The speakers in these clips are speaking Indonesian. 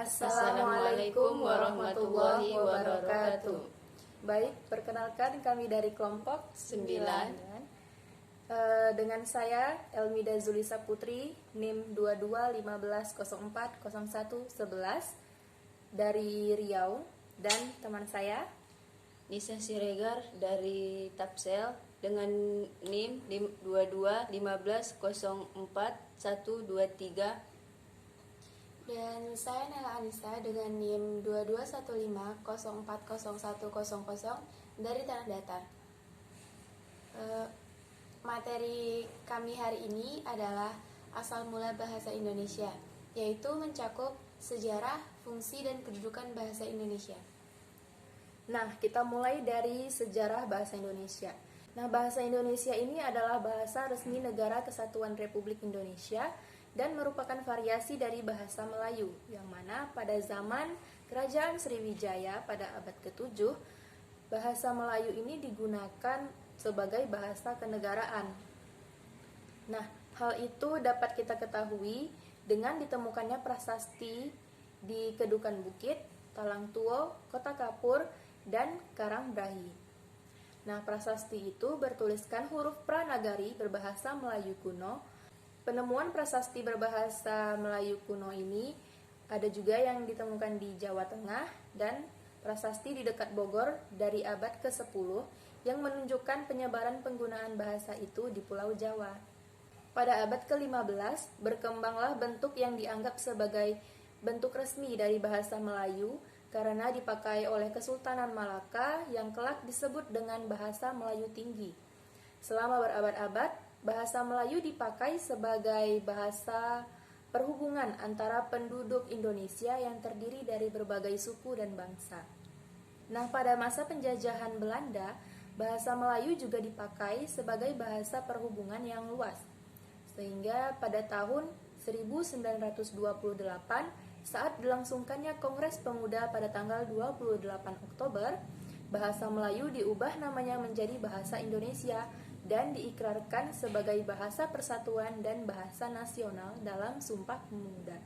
Assalamualaikum warahmatullahi wabarakatuh. Baik, perkenalkan kami dari kelompok 9. Dengan saya Elmida Zulisa Putri, NIM 2215040111 dari Riau, dan teman saya Nisa Siregar dari Tapsel dengan NIM 2215040123. Dan saya Nela Anissa dengan NIM 2215040100 dari Tanah Datar. Materi kami hari ini adalah asal mula bahasa Indonesia, yaitu mencakup sejarah, fungsi, dan kedudukan bahasa Indonesia. Nah, kita mulai dari sejarah bahasa Indonesia. Nah, bahasa Indonesia ini adalah bahasa resmi Negara Kesatuan Republik Indonesia dan merupakan variasi dari bahasa Melayu, yang mana pada zaman Kerajaan Sriwijaya pada abad ke-7, bahasa Melayu ini digunakan sebagai bahasa kenegaraan. Nah, hal itu dapat kita ketahui dengan ditemukannya prasasti di Kedukan Bukit, Talang Tuo, Kota Kapur, dan Karangbrahi. Nah, prasasti itu bertuliskan huruf Pranagari berbahasa Melayu kuno. Penemuan prasasti berbahasa Melayu kuno ini ada juga yang ditemukan di Jawa Tengah dan prasasti di dekat Bogor dari abad ke-10 yang menunjukkan penyebaran penggunaan bahasa itu di Pulau Jawa. Pada abad ke-15 berkembanglah bentuk yang dianggap sebagai bentuk resmi dari bahasa Melayu karena dipakai oleh Kesultanan Malaka yang kelak disebut dengan bahasa Melayu Tinggi. Selama berabad-abad, bahasa Melayu dipakai sebagai bahasa perhubungan antara penduduk Indonesia yang terdiri dari berbagai suku dan bangsa. Nah, pada masa penjajahan Belanda, bahasa Melayu juga dipakai sebagai bahasa perhubungan yang luas. Sehingga pada tahun 1928, saat dilangsungkannya Kongres Pemuda pada tanggal 28 Oktober, bahasa Melayu diubah namanya menjadi bahasa Indonesia dan diikrarkan sebagai bahasa persatuan dan bahasa nasional dalam Sumpah Pemuda.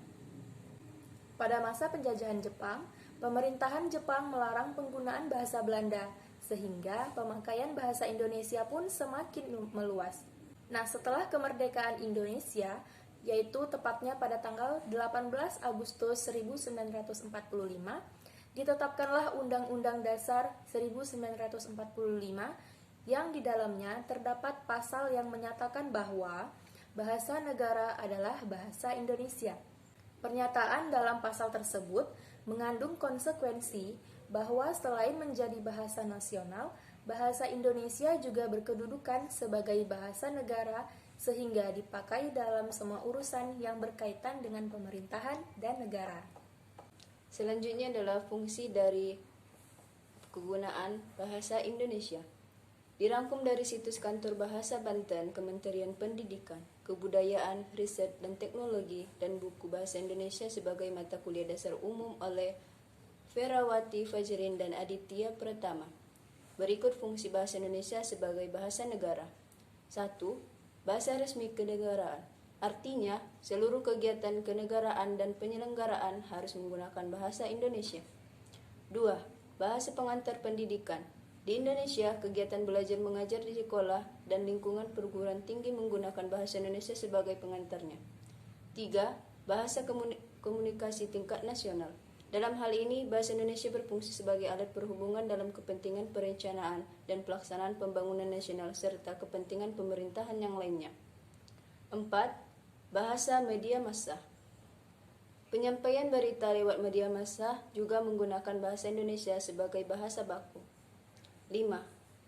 Pada masa penjajahan Jepang, pemerintahan Jepang melarang penggunaan bahasa Belanda, sehingga pemakaian bahasa Indonesia pun semakin meluas. Nah, setelah kemerdekaan Indonesia, yaitu tepatnya pada tanggal 18 Agustus 1945, ditetapkanlah Undang-Undang Dasar 1945 yang di dalamnya terdapat pasal yang menyatakan bahwa bahasa negara adalah bahasa Indonesia. Pernyataan dalam pasal tersebut mengandung konsekuensi bahwa selain menjadi bahasa nasional, bahasa Indonesia juga berkedudukan sebagai bahasa negara sehingga dipakai dalam semua urusan yang berkaitan dengan pemerintahan dan negara. Selanjutnya adalah fungsi dari kegunaan bahasa Indonesia. Dirangkum dari situs Kantor Bahasa Banten, Kementerian Pendidikan, Kebudayaan, Riset, dan Teknologi, dan buku Bahasa Indonesia sebagai mata kuliah dasar umum oleh Ferawati Fajrin dan Aditya Pratama. Berikut fungsi bahasa Indonesia sebagai bahasa negara. 1. Bahasa resmi kenegaraan. Artinya, seluruh kegiatan kenegaraan dan penyelenggaraan harus menggunakan bahasa Indonesia. 2. Bahasa pengantar pendidikan. Di Indonesia, kegiatan belajar mengajar di sekolah dan lingkungan perguruan tinggi menggunakan bahasa Indonesia sebagai pengantarnya. 3. Bahasa komunikasi tingkat nasional. Dalam hal ini, bahasa Indonesia berfungsi sebagai alat perhubungan dalam kepentingan perencanaan dan pelaksanaan pembangunan nasional serta kepentingan pemerintahan yang lainnya. 4. Bahasa media massa. Penyampaian berita lewat media massa juga menggunakan bahasa Indonesia sebagai bahasa baku. 5.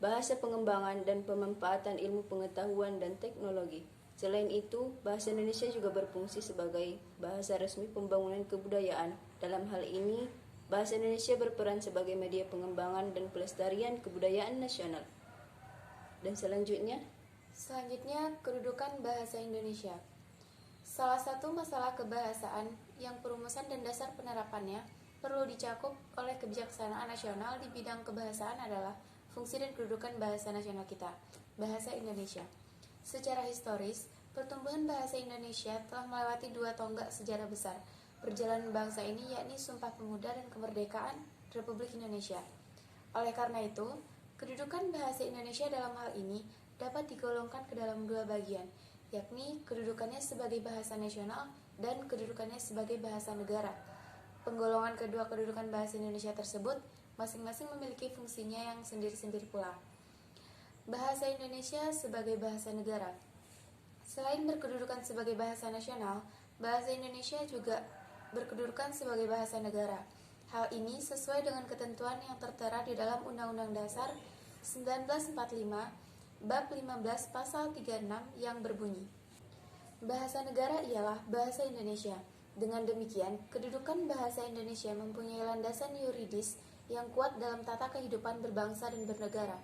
Bahasa pengembangan dan pemanfaatan ilmu pengetahuan dan teknologi. Selain itu, bahasa Indonesia juga berfungsi sebagai bahasa resmi pembangunan kebudayaan. Dalam hal ini, bahasa Indonesia berperan sebagai media pengembangan dan pelestarian kebudayaan nasional. Dan selanjutnya, kedudukan bahasa Indonesia. Salah satu masalah kebahasaan yang perumusan dan dasar penerapannya perlu dicakup oleh kebijaksanaan nasional di bidang kebahasaan adalah fungsi dan kedudukan bahasa nasional kita, bahasa Indonesia. Secara historis, pertumbuhan bahasa Indonesia telah melewati dua tonggak sejarah besar. perjalanan bangsa ini, yakni Sumpah Pemuda dan Kemerdekaan Republik Indonesia. Oleh karena itu, kedudukan bahasa Indonesia dalam hal ini dapat digolongkan ke dalam dua bagian, yakni kedudukannya sebagai bahasa nasional dan kedudukannya sebagai bahasa negara. Penggolongan kedua kedudukan bahasa Indonesia tersebut masing-masing memiliki fungsinya yang sendiri-sendiri pula. Bahasa Indonesia sebagai bahasa negara. Selain berkedudukan sebagai bahasa nasional, bahasa Indonesia juga berkedudukan sebagai bahasa negara. Hal ini sesuai dengan ketentuan yang tertera di dalam Undang-Undang Dasar 1945 Bab 15 Pasal 36 yang berbunyi, bahasa negara ialah bahasa Indonesia. Dengan demikian, kedudukan bahasa Indonesia mempunyai landasan yuridis yang kuat dalam tata kehidupan berbangsa dan bernegara.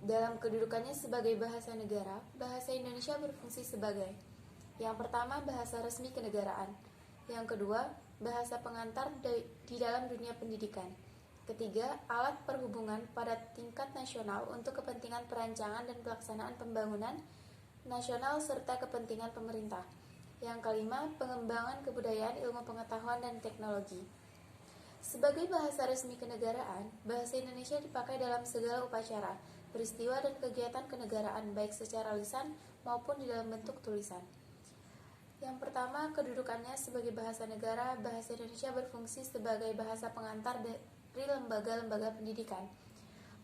Dalam kedudukannya sebagai bahasa negara, bahasa Indonesia berfungsi sebagai: yang pertama, bahasa resmi kenegaraan; yang kedua, bahasa pengantar di dalam dunia pendidikan; ketiga, alat perhubungan pada tingkat nasional untuk kepentingan perancangan dan pelaksanaan pembangunan nasional serta kepentingan pemerintah; yang kelima, pengembangan kebudayaan, ilmu pengetahuan, dan teknologi. Sebagai bahasa resmi kenegaraan, bahasa Indonesia dipakai dalam segala upacara, peristiwa, dan kegiatan kenegaraan, baik secara lisan maupun di dalam bentuk tulisan. Yang pertama, kedudukannya sebagai bahasa negara, bahasa Indonesia berfungsi sebagai bahasa pengantar dari lembaga-lembaga pendidikan,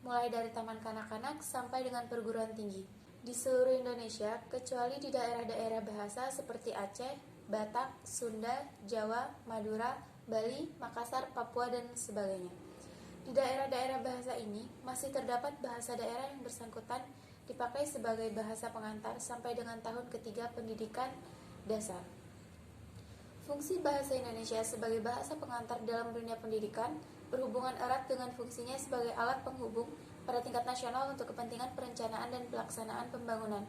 mulai dari taman kanak-kanak sampai dengan perguruan tinggi, di seluruh Indonesia, kecuali di daerah-daerah bahasa seperti Aceh, Batak, Sunda, Jawa, Madura, Bali, Makassar, Papua, dan sebagainya. Di daerah-daerah bahasa ini, masih terdapat bahasa daerah yang bersangkutan dipakai sebagai bahasa pengantar sampai dengan tahun ketiga pendidikan dasar. Fungsi bahasa Indonesia sebagai bahasa pengantar dalam dunia pendidikan berhubungan erat dengan fungsinya sebagai alat penghubung pada tingkat nasional untuk kepentingan perencanaan dan pelaksanaan pembangunan,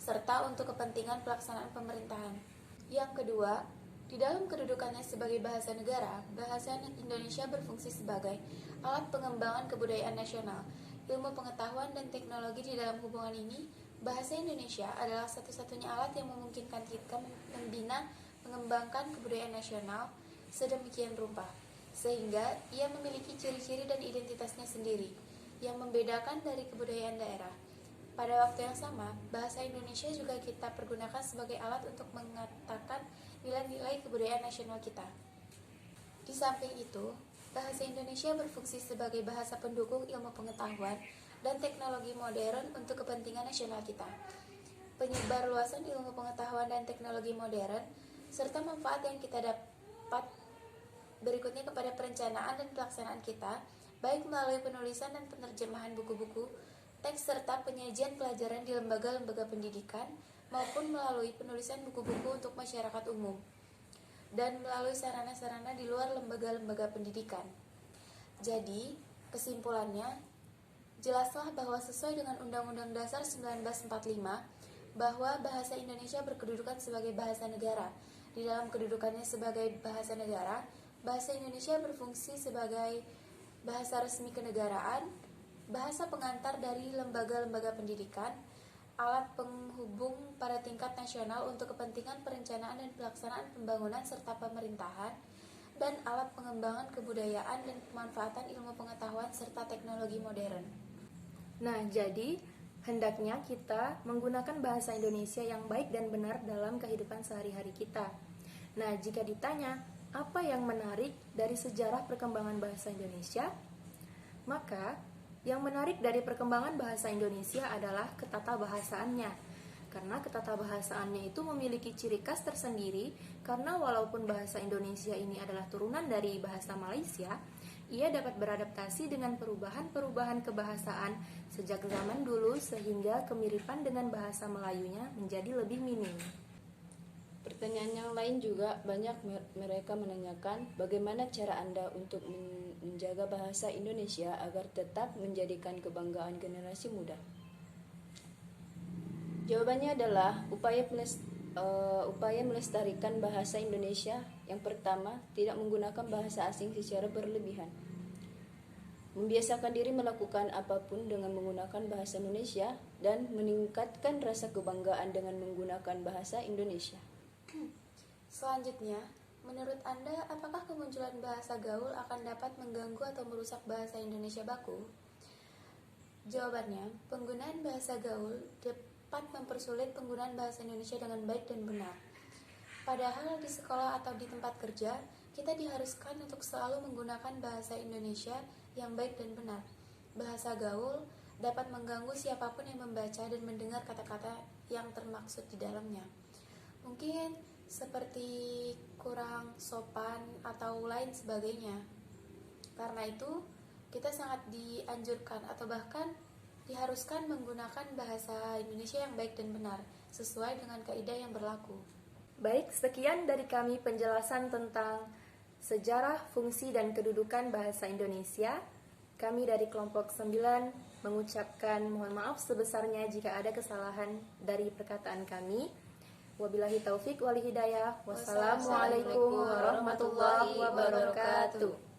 serta untuk kepentingan pelaksanaan pemerintahan. Yang kedua, di dalam kedudukannya sebagai bahasa negara, bahasa Indonesia berfungsi sebagai alat pengembangan kebudayaan nasional, ilmu pengetahuan, dan teknologi. Di dalam hubungan ini, bahasa Indonesia adalah satu-satunya alat yang memungkinkan kita membina, mengembangkan kebudayaan nasional sedemikian rupa, sehingga ia memiliki ciri-ciri dan identitasnya sendiri, yang membedakan dari kebudayaan daerah. Pada waktu yang sama, bahasa Indonesia juga kita pergunakan sebagai alat untuk mengatakan nilai-nilai kebudayaan nasional kita. Di samping itu, bahasa Indonesia berfungsi sebagai bahasa pendukung ilmu pengetahuan dan teknologi modern untuk kepentingan nasional kita. Penyebar luasan ilmu pengetahuan dan teknologi modern, serta manfaat yang kita dapat berikutnya kepada perencanaan dan pelaksanaan kita, baik melalui penulisan dan penerjemahan buku-buku, teks serta penyajian pelajaran di lembaga-lembaga pendidikan, maupun melalui penulisan buku-buku untuk masyarakat umum, dan melalui sarana-sarana di luar lembaga-lembaga pendidikan. Jadi, kesimpulannya, jelaslah bahwa sesuai dengan Undang-Undang Dasar 1945, bahwa bahasa Indonesia berkedudukan sebagai bahasa negara. Di dalam kedudukannya sebagai bahasa negara, bahasa Indonesia berfungsi sebagai bahasa resmi kenegaraan, bahasa pengantar dari lembaga-lembaga pendidikan, alat penghubung pada tingkat nasional untuk kepentingan perencanaan dan pelaksanaan pembangunan serta pemerintahan, dan alat pengembangan kebudayaan dan pemanfaatan ilmu pengetahuan serta teknologi modern. Nah, jadi hendaknya kita menggunakan bahasa Indonesia yang baik dan benar dalam kehidupan sehari-hari kita. Nah, jika ditanya, apa yang menarik dari sejarah perkembangan bahasa Indonesia? Maka, yang menarik dari perkembangan bahasa Indonesia adalah ketatabahasaannya. Karena ketatabahasaannya itu memiliki ciri khas tersendiri, karena walaupun bahasa Indonesia ini adalah turunan dari bahasa Malaysia, ia dapat beradaptasi dengan perubahan-perubahan kebahasaan sejak zaman dulu sehingga kemiripan dengan bahasa Melayunya menjadi lebih minim. Pertanyaan yang lain juga banyak mereka menanyakan, bagaimana cara Anda untuk menjaga bahasa Indonesia agar tetap menjadikan kebanggaan generasi muda? Jawabannya adalah upaya melestarikan bahasa Indonesia. Yang pertama, tidak menggunakan bahasa asing secara berlebihan. Membiasakan diri melakukan apapun dengan menggunakan bahasa Indonesia dan meningkatkan rasa kebanggaan dengan menggunakan bahasa Indonesia. Selanjutnya, Menurut Anda, apakah kemunculan bahasa gaul akan dapat mengganggu atau merusak bahasa Indonesia baku? Jawabannya, penggunaan bahasa gaul dapat mempersulit penggunaan bahasa Indonesia dengan baik dan benar. Padahal di sekolah atau di tempat kerja, kita diharuskan untuk selalu menggunakan bahasa Indonesia yang baik dan benar. Bahasa gaul dapat mengganggu siapapun yang membaca dan mendengar kata-kata yang termaksud di dalamnya. Mungkin seperti kurang sopan atau lain sebagainya. Karena itu, kita sangat dianjurkan atau bahkan diharuskan menggunakan bahasa Indonesia yang baik dan benar, sesuai dengan kaidah yang berlaku. Baik, sekian dari kami penjelasan tentang sejarah, fungsi, dan kedudukan bahasa Indonesia. Kami dari kelompok 9 mengucapkan mohon maaf sebesarnya jika ada kesalahan dari perkataan kami. Wabillahi taufik wal hidayah. Wassalamualaikum warahmatullahi wabarakatuh.